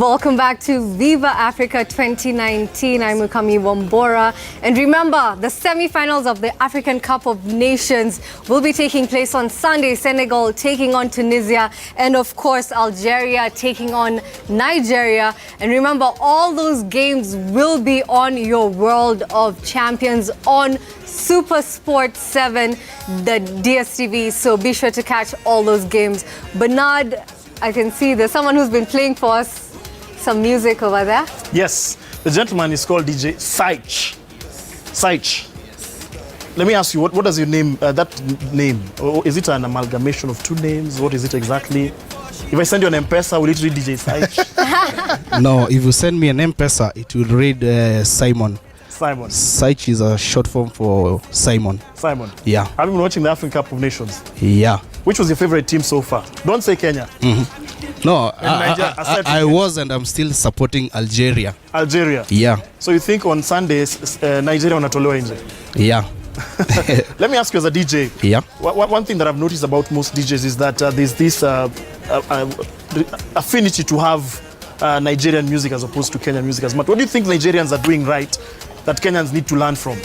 Welcome back to Viva Africa 2019. I'm Mukami Wambora. And remember, the semi-finals of the African Cup of Nations will be taking place on Sunday. Senegal taking on Tunisia, and of course, Algeria taking on Nigeria. And remember, all those games will be on your World of Champions on Super Sport 7, the DSTV. So be sure to catch all those games. Bernard, I can see there's someone who's been playing for us some music over there. Yes, the gentleman is called DJ Saich. Saich. Let me ask you, what does your name, that name, or is it an amalgamation of two names? What is it exactly? If I send you an M-Pesa, will it read DJ Saich? No, if you send me an M-Pesa, it will read Simon. Simon. Saich is a short form for Simon. Simon. Yeah. Have you been watching the African Cup of Nations? Yeah. Which was your favorite team so far? Don't say Kenya. No, I was and I'm still supporting Algeria. Algeria. Yeah. So you think on Sundays, Nigeria wanatolewa nje? Yeah. Let me ask you as a DJ. Yeah. One thing that I've noticed about most DJs is that there's this affinity to have Nigerian music as opposed to Kenyan music as much. What do you think Nigerians are doing right that Kenyans need to learn from?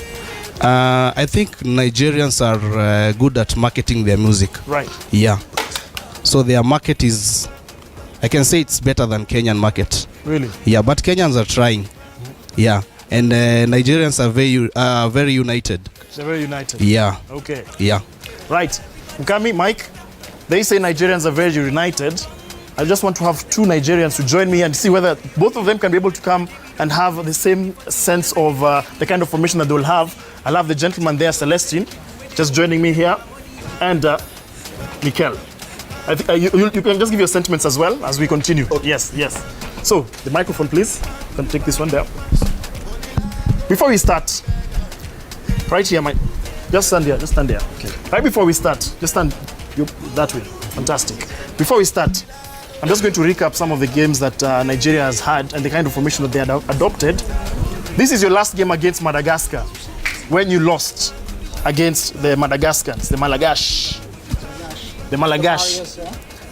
I think Nigerians are good at marketing their music. Right. Yeah. So their market is, I can say it's better than Kenyan market. Really? Yeah, but Kenyans are trying. Yeah. And Nigerians are very united. They're very united. Yeah. Okay. Yeah. Right. Mukami, Mike, they say Nigerians are very united. I just want to have two Nigerians to join me and see whether both of them can be able to come and have the same sense of the kind of formation that they will have. I'll have the gentleman there, Celestine, just joining me here, and Mikel. I think you can just give your sentiments as well as we continue. Okay. Yes, yes. So, the microphone, please. You can take this one there. Before we start, right here, Mike. Just stand here. Just stand there. Okay. Right before we start, just stand that way. Fantastic. Before we start, I'm just going to recap some of the games that Nigeria has had and the kind of formation that they had adopted. This is your last game against Madagascar, when you lost against the Madagascans, the Malagash. The Malagash.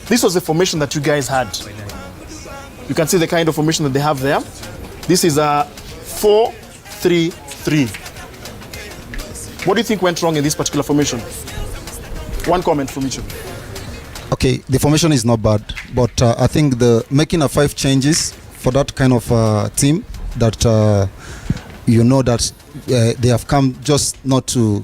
This was the formation that you guys had. You can see the kind of formation that they have there. This is a 4-3-3. What do you think went wrong in this particular formation? One comment from each of you. Okay, the formation is not bad, but I think the making a 5 changes for that kind of team that you know that they have come just not to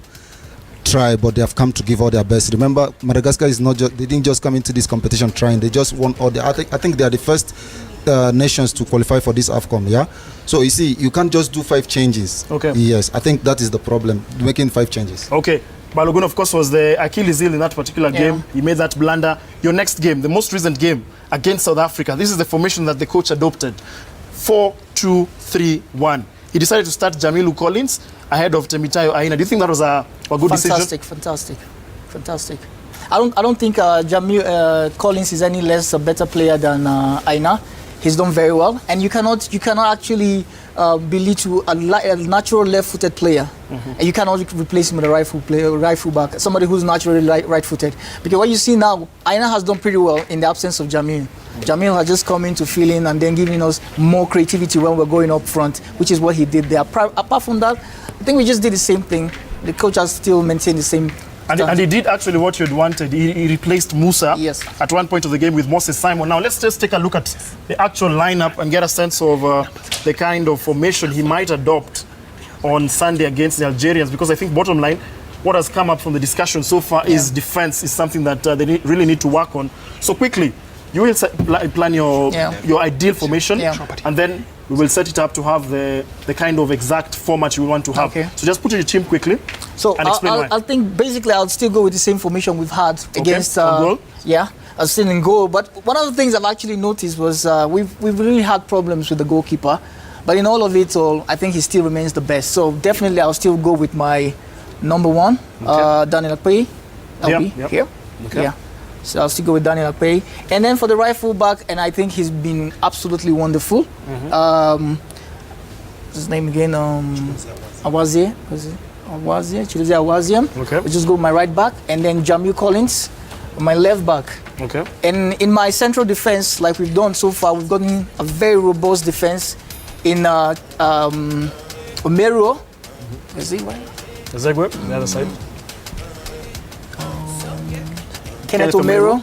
try, but they have come to give all their best. Remember, Madagascar is not just, they didn't just come into this competition trying, they just won all the, I think they are the first nations to qualify for this AFCON, yeah? So you see, you can't just do 5 changes. Okay. Yes, I think that is the problem, making 5 changes. Okay. Balogun, of course, was the Achilles heel in that particular game. He made that blunder. Your next game, the most recent game against South Africa, this is the formation that the coach adopted. 4-2-3-1. He decided to start Jamilu Collins ahead of Temitayo Aina. Do you think that was a good decision? Fantastic. I don't think Collins is any less a better player than Aina. He's done very well, and you cannot actually belittle a natural left-footed player, and you cannot replace him with a right full back, somebody who's naturally right-footed. Because what you see now, Aina has done pretty well in the absence of Jamil. Jamil has just come in to fill in and then giving us more creativity when we're going up front, which is what he did there. Apart from that, I think we just did the same thing. The coach has still maintained the same. And he did actually what you'd wanted. He replaced Musa at one point of the game with Moses Simon. Now let's just take a look at the actual lineup and get a sense of the kind of formation he might adopt on Sunday against the Algerians. Because I think bottom line, what has come up from the discussion so far is defense is something that they really need to work on. So quickly, you will plan your ideal formation, and then we will set it up to have the kind of exact format you want to have. Okay. So just put in your team quickly. So and explain why. I think basically I'll still go with the same formation we've had against goal. Yeah, still in goal. But one of the things I've actually noticed was we've really had problems with the goalkeeper. But in all of it all, I think he still remains the best. So definitely I'll still go with my number 1, Daniel Akpeyi. Here. Okay. Yeah. So I'll still go with Daniel Akpeyi. And then for the right full back, and I think he's been absolutely wonderful. What's his name again? Awazie. Chidozie Awazie. Okay. We'll just go with my right back, and then Jamilu Collins, my left back. Okay. And in my central defense, like we've done so far, we've gotten a very robust defense in Omero. Is he right? Zegwe, the other side. Kenneth Omero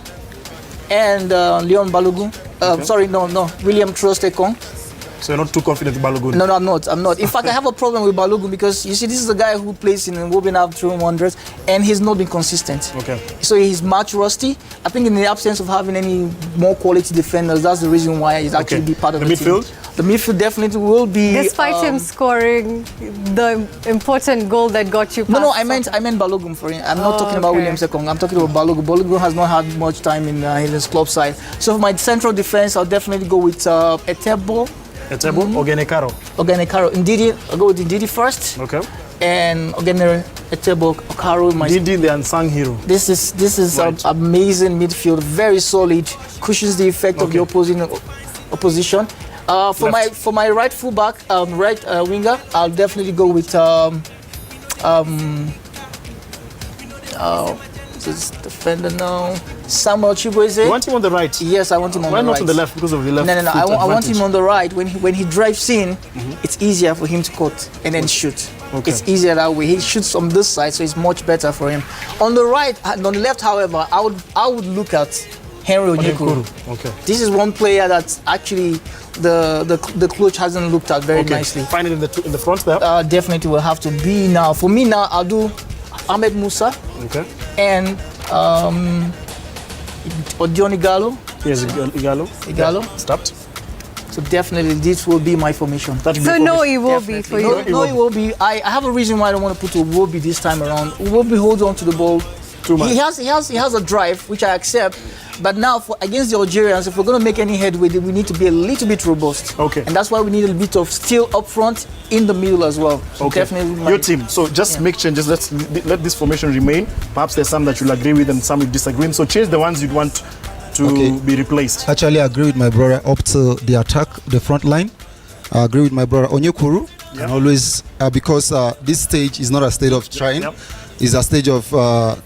and Leon Balogun. Okay. Sorry, no, William Trostekong. So you're not too confident with Balogun? No, I'm not. In fact, I have a problem with Balogun because, you see, this is a guy who plays in Wobbenham 300 and he's not been consistent. Okay. So he's much rusty. I think in the absence of having any more quality defenders, that's the reason why he's actually be part of the midfield? team. The midfield definitely will be... Despite him scoring the important goal that got you past. No, I meant Balogun for him. I'm not talking about William Sekong. I'm talking about Balogun. Balogun has not had much time in his club side. So for my central defense, I'll definitely go with Etebo, Ogenekaro. Ndidi. I'll go with Ndidi first. Okay. And Etebo, Okaro. Ndidi, the unsung hero. This is Right. an amazing midfield, very solid, cushions the effect of the opposition. For my right fullback, right winger, I'll definitely go with this defender now, Samuel Chukwueze. You want him on the right? Yes, I want him on the right. Why not on the left? Because of the left. No. I want advantage. him on the right. When he drives in, it's easier for him to cut and then shoot. Okay. It's easier that way. He shoots on this side, so it's much better for him. On the right, on the left, however, I would look at Henry Onyekuru. Okay. This is one player that actually the coach hasn't looked at very nicely. Find it in the front there. Definitely will have to be now. For me now, I'll do Ahmed Musa Okay. and Odion Igalo. Yes, Igalo. Stopped. So definitely this will be my formation. That will be So the no formation. Iwobi for you. No, it will be. I have a reason why I don't want to put Iwobi this time around. Iwobi holds on to the ball Too much. He has a drive, which I accept. But now, against the Algerians, if we're going to make any headway, we need to be a little bit robust. Okay. And that's why we need a bit of steel up front, in the middle as well. So Okay. definitely Your team. So just make changes. Let this formation remain. Perhaps there's some that you'll agree with and some you disagree with. So change the ones you'd want to be replaced. Actually, I agree with my brother up to the attack, the front line. I agree with my brother Onyekuru. Yeah. And always, because this stage is not a stage of trying. Yep. It's a stage of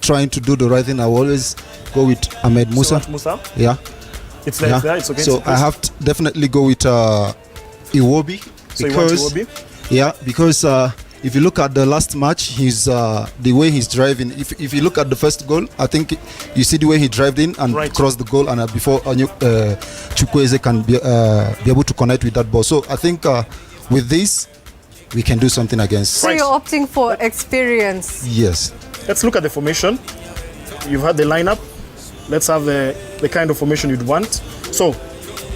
trying to do the right thing. I will always go with Ahmed Musa. So Musa. Yeah. It's there. Yeah. It's there. It's okay. So I have to definitely go with Iwobi. So you want because Iwobi? yeah, because if you look at the last match, he's the way he's driving. If you look at the first goal, I think you see the way he drove in and Right. crossed the goal, and before Chukwueze can be able to connect with that ball. So I think with this, we can do something against. So you're opting for experience. Yes. Let's look at the formation. You've had the lineup. Let's have the kind of formation you'd want. So,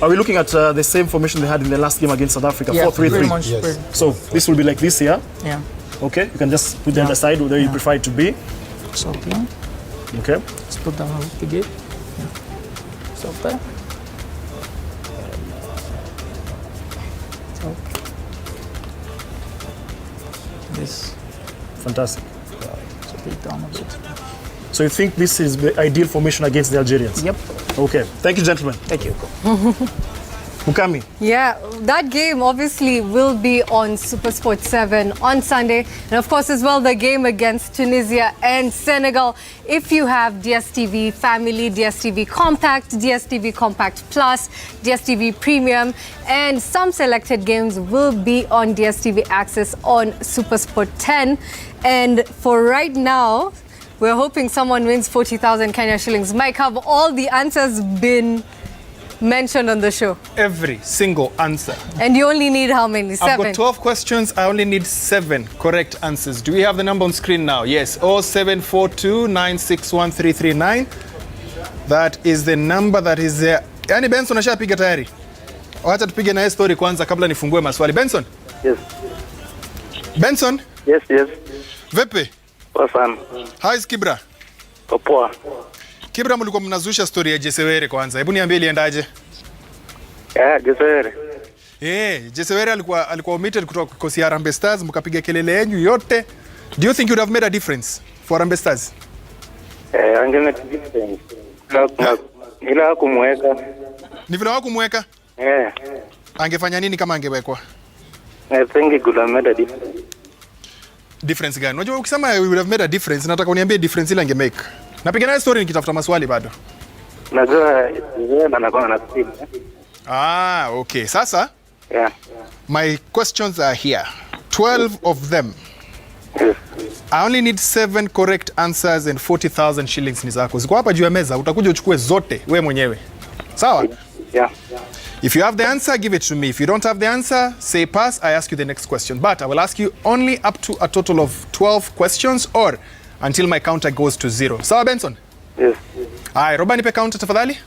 are we looking at the same formation they had in the last game against South Africa? Yeah, 4-3-3. pretty much. Yes. So this will be like this here. Yeah. Okay, you can just put them aside where you prefer it to be. So yeah. Okay. Let's put down a big gate. Yeah. So there. So this. Fantastic. So take down a bit. So you think this is the ideal formation against the Algerians? Yep. Okay. Thank you, gentlemen. Thank you. Mukami. Yeah, that game obviously will be on SuperSport 7 on Sunday. And of course, as well, the game against Tunisia and Senegal. If you have DSTV Family, DSTV Compact, DSTV Compact Plus, DSTV Premium, and some selected games will be on DSTV Access on SuperSport 10. And for right now, we're hoping someone wins 40,000 Kenya shillings. Mike, have all the answers been mentioned on the show? Every single answer. And you only need how many? 7? I've got 12 questions. I only need 7 correct answers. Do we have the number on screen now? Yes. 0742961339. That is the number that is there. Yani Benson ashapiga tayari. Wacha tupige na story kwanza kabla nifungue maswali. Benson? Yes. Benson? Yes, yes. Vipi? Poa sana. How is Kibra? Poa. Kibra, mlikuwa mnazusha story ya Jesewere kwanza. Hebu niambie iliendaje? Jesewere. Jesewere alikuwa omitted kutoka kikosi ya Harambee Stars, mkapiga kelele yenu yote. Do you think you would have made a difference for Harambee Stars? Angemeta difference. Ila kumweka. Ni vile hawakumweka? Angefanya nini kama angewekwa? I think he could have made a difference. Difference gani? Unajua ukisema we would have made a difference, nataka uniambie difference ile angemake. Napiga naye story nikitafuta maswali bado. Najua yeye anakuwa na simu. Ah, okay. Sasa, Yeah. my questions are here. 12 of them. Yes. I only need 7 correct answers and 40,000 shillings ni zako. Ziko hapa juu ya meza, utakuja uchukue zote we mwenyewe. Sawa? Yeah. If you have the answer, give it to me. If you don't have the answer, say pass. I ask you the next question. But I will ask you only up to a total of 12 questions or until my counter goes to 0. Sawa, Benson? Yes. Aye, Roba nipe counter tafadhali.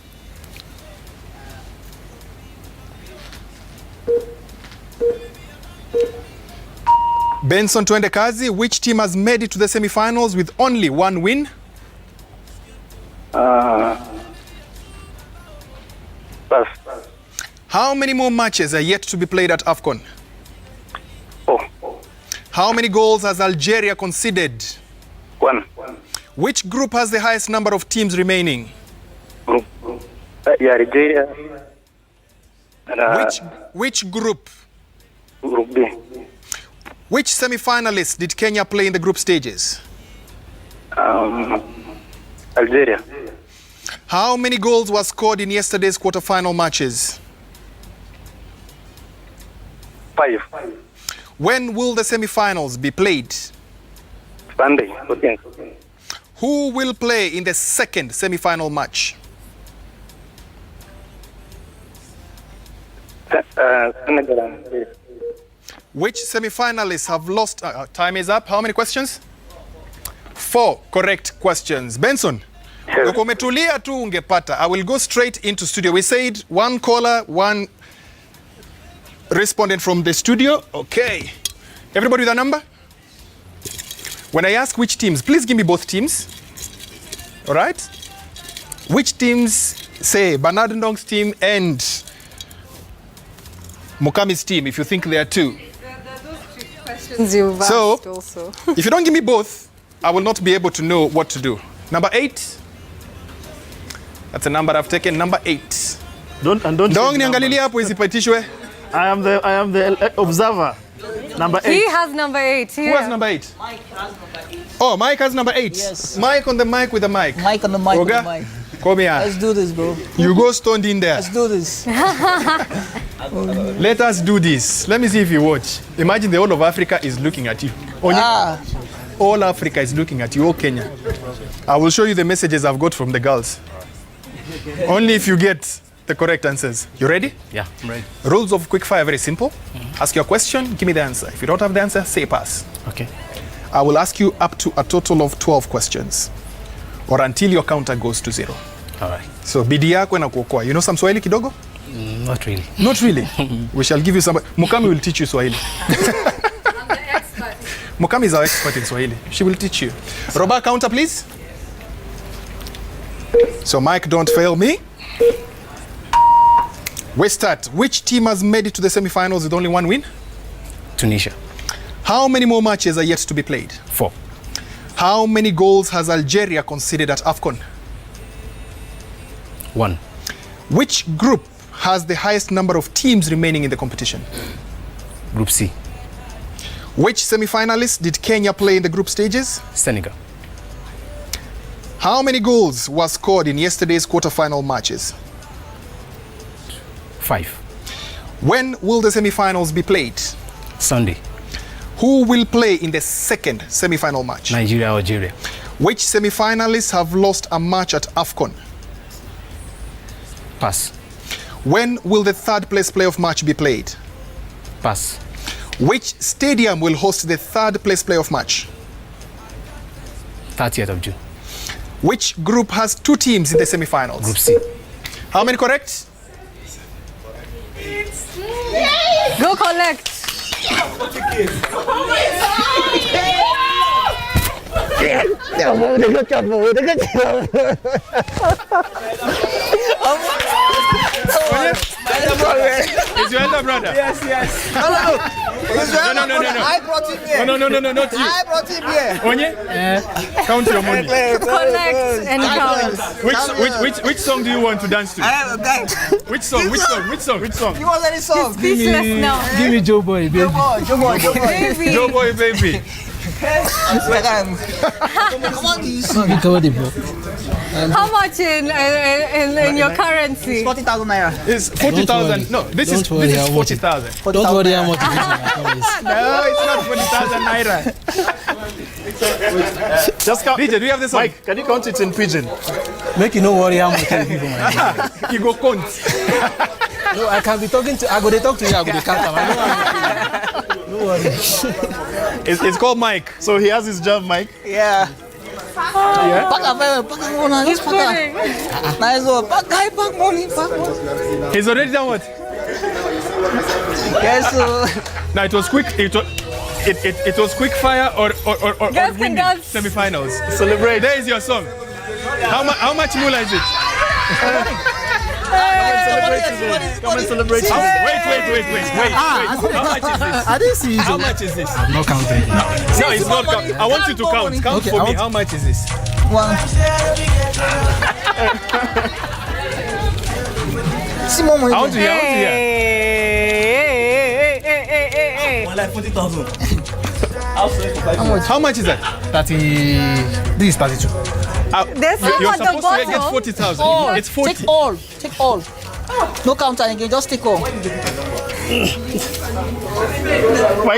Benson, tuende kazi. Which team has made it to the semi-finals with only 1 win? Pass. How many more matches are yet to be played at AFCON? Oh. How many goals has Algeria conceded? 1. Which group has the highest number of teams remaining? Group. Yeah, Nigeria. And, Which group? Group B. Which semi-finalists did Kenya play in the group stages? Algeria. How many goals were scored in yesterday's quarter-final matches? 5. When will the semi-finals be played? Sunday. 14. Who will play in the second semi-final match? Senegal and Nigeria. Which semi-finalists have lost? Time is up. How many questions? 4 correct questions. Benson, Yes. umetulia tu ungepata. I will go straight into studio. We said 1 caller, 1 respondent from the studio. Okay. Everybody with a number? When I ask which teams, please give me both teams. All right? Which teams, say Bernard Ndong's team and Mukami's team, if you think there are 2. Questions you've So- asked also. If you don't give me both, I will not be able to know what to do. Number 8. That's a number I've taken. Number 8. Don't Ndong change niangalilie numbers. hapo isipitishwe. I am the observer. Number 8. He has number 8 here. Who has number 8? Oh, Mike has number 8. Yes. Mike on the mic with the mic. Mike on the mic. Oga, On the mic. come here. Let's do this, bro. You go stoned in there. Let's do this. Let us do this. Let me see if you watch. Imagine the whole of Africa is looking at you. All Africa is looking at you, all Kenya. I will show you the messages I've got from the girls. Only if you get the correct answers. You ready? Yeah, I'm ready. Rules of quickfire are very simple. Ask your question, give me the answer. If you don't have the answer, say pass. Okay. I will ask you up to a total of 12 questions or until your counter goes to 0. All right. So bidii yako na kuokoa. You know some Swahili kidogo? Not really. Not really. We shall give you some. Mukami will teach you Swahili. Mukami is our expert in Swahili. She will teach you. Roba, counter please. So Mike, don't fail me. We start. Which team has made it to the semi-finals with only 1 win? Tunisia. How many more matches are yet to be played? 4. How many goals has Algeria conceded at AFCON? 1. Which group has the highest number of teams remaining in the competition? Group C. Which semi-finalists did Kenya play in the group stages? Senegal. How many goals were scored in yesterday's quarter-final matches? 5. When will the semi-finals be played? Sunday. Who will play in the second semi-final match? Nigeria, Algeria. Which semi-finalists have lost a match at AFCON? Pass. When will the third place playoff match be played? Pass. Which stadium will host the third place playoff match? 30th of June. Which group has 2 teams in the semi-finals? Group C. How many correct? Go collect. Is your elder brother? Yes. No. I brought him here. No, not you. I brought him here. Onye? Count your money. Collect and count. Which song do you want to dance to? I have a guy. Which song? You want any song? Speechless now. Give me Joe Boy, baby. Joe Boy. Baby. Joe Boy, baby. Come on, you sing. Come on, bro. How much in your currency? 40,000 naira. It's 40,000. No, this is 40,000. Don't worry how much it is. No, it's not 40,000 naira. Just count. DJ, do you have this one? Mike, can you count it in pigeon? Make you no worry how much it is. You go count. No, I can be talking to. I go to talk to you. I go to count. No worry. It's called Mike. So he has his job, Mike. Yeah. Pack money. Just pack. Nice one. Pack money. He's already done what? Yes. Now it was quick. It was quick fire or Guys can winning dance. semi-finals. Celebrate. There is your song. How much mula is it? Come and celebrate. Wait. How much is this? I didn't see you. How much is this? I'm not counting. No, it's not count. I want you to count. Count Okay, for me. How much is this? One. See more money. I want to hear. Hey. Like 40,000. How much is that? 30. This is 32. There's some You're at the supposed to get bottom. 40,000. It's 40. Take all. No counter again. Just take all. Mike,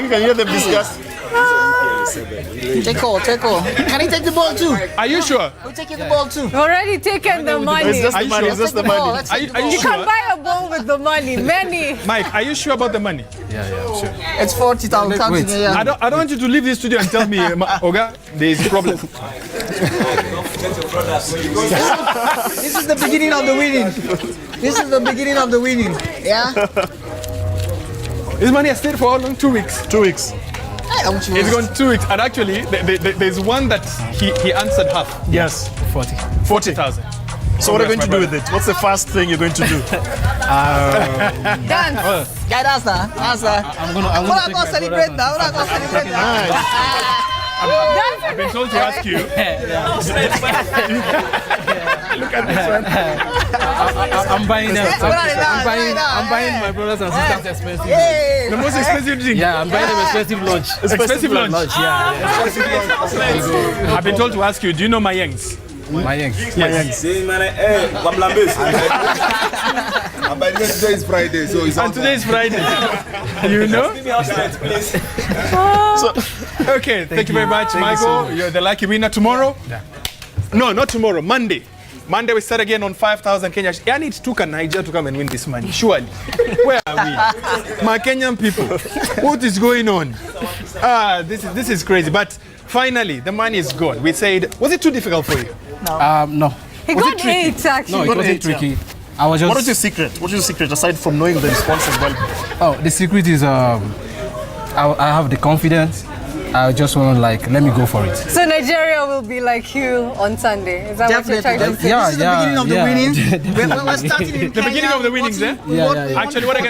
can you hear them discuss? Take all. Can he take the ball too? Are you sure? We'll take the ball too. We've already taken the money. It's just Are the you money. sure? It's just the Take the ball. money. Let's Are take you, the are ball. you You can sure? buy a ball with the money. Many. Mike, are you sure about the money? Yeah, I'm sure. It's 40,000. Counting. Wait. Yeah. I don't want you to leave the studio and tell me, Oga, there is a problem. This is the beginning of the winning. Yeah. This money has stayed for how long? 2 weeks. 2 weeks. How much It's gone 2 weeks. And actually, there's one that he answered half. Yes. 40,000. So what are you going to do with it? What's the first thing you're going to do? Dance. Guy, that's that. I'm gonna We're not take gonna my celebrate brother. now. Nice. I've been told to ask you. Look at this one. I'm buying them. We're not I'm buying my brothers and sisters expensive. Hey. The most expensive drink. Yeah, I'm buying them expensive lunch. Expensive lunch. Yeah. I've been told to ask you, do you know Mayengs? My yank. Today is Friday, so it's And today is Friday. You know? Okay, thank you very much, Michael. You're the lucky winner tomorrow. No, not tomorrow, Monday. Monday we start again on 5,000 Kenya. I need Tuka Niger to come and win this money, surely. Where are we? My Kenyan people, what is going on? This is crazy. But finally, the money is gone. We said, was it too difficult for you? No. He Was it got tricky? 8 actually. No, it wasn't tricky. I was What is your just. secret? What is your secret aside from knowing the response as well? Oh, the secret is I have the confidence. I just want to let me go for it. So Nigeria will be like you on Sunday. Is that what you're trying to say? Yeah, This is the beginning of the winning. We're starting in The beginning of the winnings, eh? Yeah. Actually, what I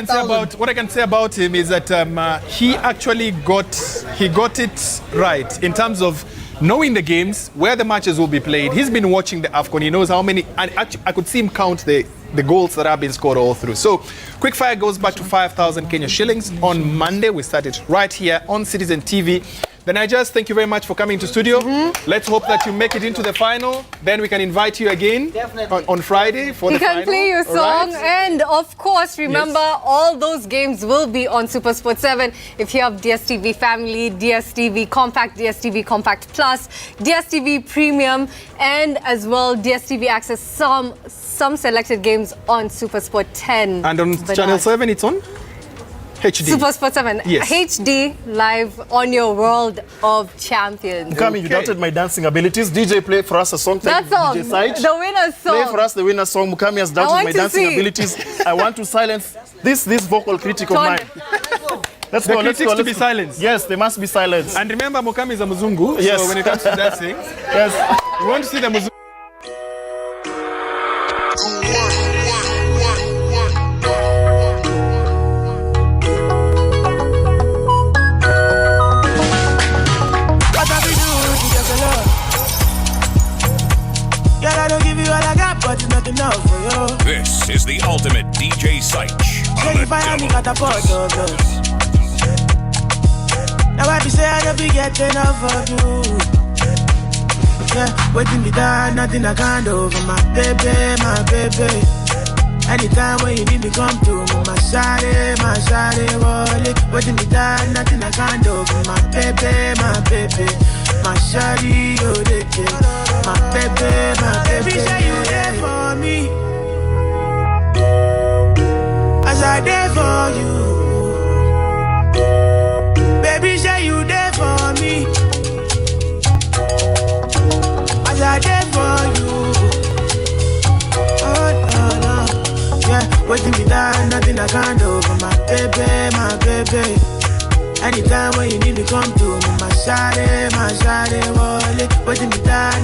can say about him is that he actually got it right in terms of knowing the games, where the matches will be played. He's been watching the AFCON. He knows how many, and actually, I could see him count the goals that have been scored all through. So, Quickfire goes back to 5,000 Kenya shillings. On Monday, we started right here on Citizen TV. The Nigerians, thank you very much for coming to studio. Let's hope that you make it into the final. Then we can invite you again on Friday for You the final. can play your All right? song, and of course, remember all those games will be on Super Sport 7. If you have DSTV Family, DSTV Compact, DSTV Compact Plus, DSTV Premium, and as well DSTV Access, some selected games on Super Sport 10. And on But Channel not 7, it's on HD. Super Sport 7, Yes. HD live on your World of Champions. Kami, you doubted my dancing abilities. DJ, play for us a song. That Thank you, song, DJ Side. the winner's song. Play for us the winner's song. Mukami has I doubted want my to dancing see. abilities. I want to silence this vocal critic of Turn- mine. Let's The go. Let's critics go. to be silenced. Yes, they must be silenced. And remember, Mukami is a Muzungu. Yes. So when it comes to dancing, Yes. we want to see the Muzungu. What have you do to get the love? Girl, I don't give you all I got, but it's not enough for you. This is the ultimate DJ Seich. Can you buy me got a pot of those? Now I be say I don't be get enough of you. Yeah, waiting me down, nothing I can't do for my baby, my baby. Anytime when you need me, come through. My shawty, wallet. Waiting me down, nothing I can't do for my baby, my baby. My shawty, you the kid. My baby, say you there for me. As I there for you. Baby, say you there for me. As I there for you. Oh, no, no. Yeah, waiting me down, nothing I can't do for my baby, my baby. Anytime when you need me, come to me, my shawty, wallet. Waiting me down.